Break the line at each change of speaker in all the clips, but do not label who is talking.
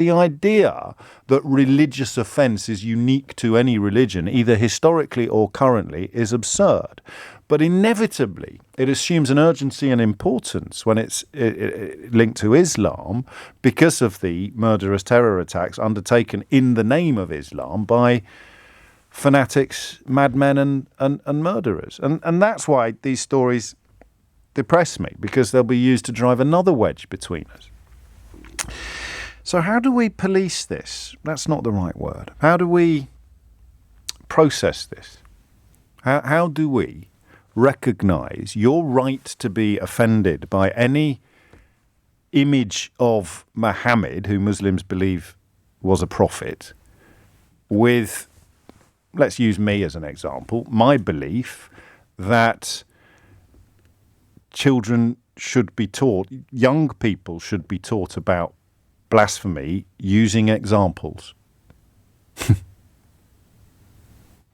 the idea that religious offence is unique to any religion, either historically or currently, is absurd. But inevitably, it assumes an urgency and importance when it's linked to Islam because of the murderous terror attacks undertaken in the name of Islam by fanatics, madmen and murderers. And that's why these stories depress me, because they'll be used to drive another wedge between us. So how do we police this? That's not the right word. How do we process this? How do we recognise your right to be offended by any image of Muhammad, who Muslims believe was a prophet, with, let's use me as an example, my belief that children should be taught, young people should be taught about blasphemy using examples.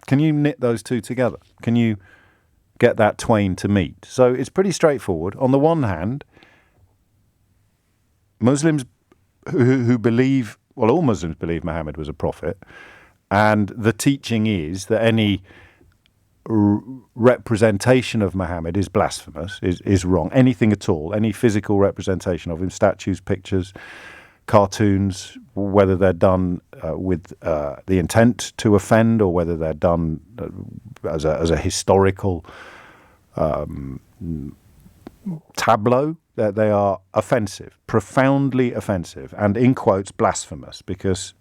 Can you knit those two together? Can you get that twain to meet? So it's pretty straightforward. On the one hand, Muslims who believe, well, all Muslims believe Muhammad was a prophet, and the teaching is that any representation of Muhammad is blasphemous, is wrong. Anything at all, any physical representation of him, statues, pictures, cartoons, whether they're done with the intent to offend or whether they're done as a historical tableau, that they are offensive, profoundly offensive, and in quotes blasphemous, because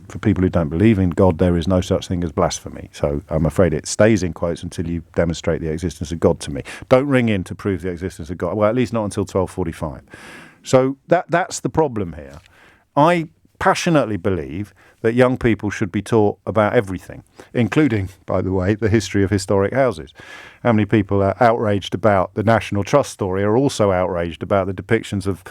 for people who don't believe in God, there is no such thing as blasphemy. So I'm afraid it stays in quotes until you demonstrate the existence of God to me. Don't ring in to prove the existence of God. Well, at least not until 12:45. So that's the problem here. I passionately believe that young people should be taught about everything, including, by the way, the history of historic houses. How many people are outraged about the National Trust story are also outraged about the depictions of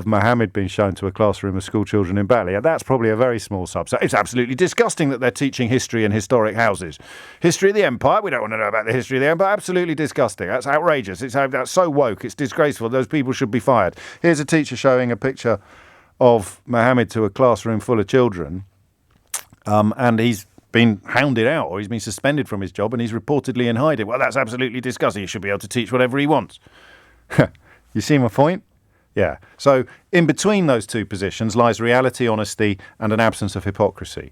Muhammad being shown to a classroom of school children in Batley. That's probably a very small subset. It's absolutely disgusting that they're teaching history in historic houses. History of the Empire? We don't want to know about the history of the Empire. Absolutely disgusting. That's outrageous. That's so woke. It's disgraceful. Those people should be fired. Here's a teacher showing a picture of Muhammad to a classroom full of children, and he's been hounded out, or he's been suspended from his job, and he's reportedly in hiding. Well, that's absolutely disgusting. He should be able to teach whatever he wants. You see my point? Yeah. So in between those two positions lies reality, honesty, and an absence of hypocrisy.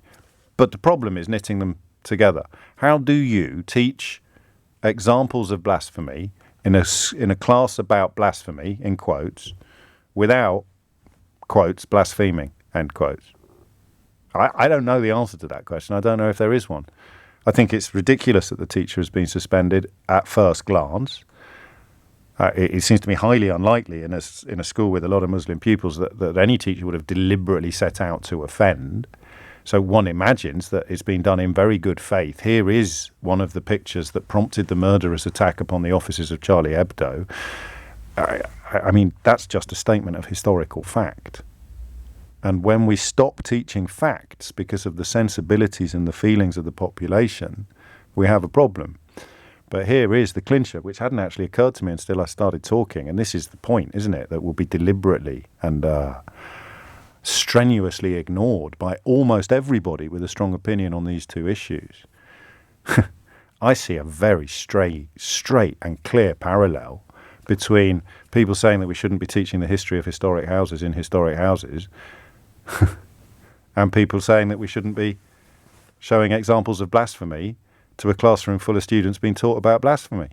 But the problem is knitting them together. How do you teach examples of blasphemy in a class about blasphemy, in quotes, without, quotes, blaspheming, end quotes? I don't know the answer to that question. I don't know if there is one. I think it's ridiculous that the teacher has been suspended at first glance. It seems to me highly unlikely in a school with a lot of Muslim pupils that any teacher would have deliberately set out to offend. So one imagines that it's been done in very good faith. Here is one of the pictures that prompted the murderous attack upon the offices of Charlie Hebdo. I mean, that's just a statement of historical fact. And when we stop teaching facts because of the sensibilities and the feelings of the population, we have a problem. But here is the clincher, which hadn't actually occurred to me until I started talking. And this is the point, isn't it? That will be deliberately and strenuously ignored by almost everybody with a strong opinion on these two issues. I see a very straight and clear parallel between people saying that we shouldn't be teaching the history of historic houses in historic houses and people saying that we shouldn't be showing examples of blasphemy to a classroom full of students being taught about blasphemy.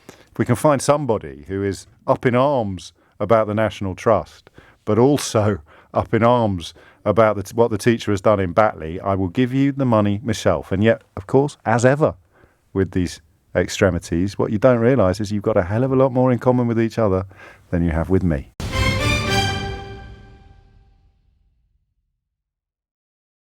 If we can find somebody who is up in arms about the National Trust, but also up in arms about what the teacher has done in Batley, I will give you the money myself. And yet, of course, as ever with these extremities, what you don't realise is you've got a hell of a lot more in common with each other than you have with me.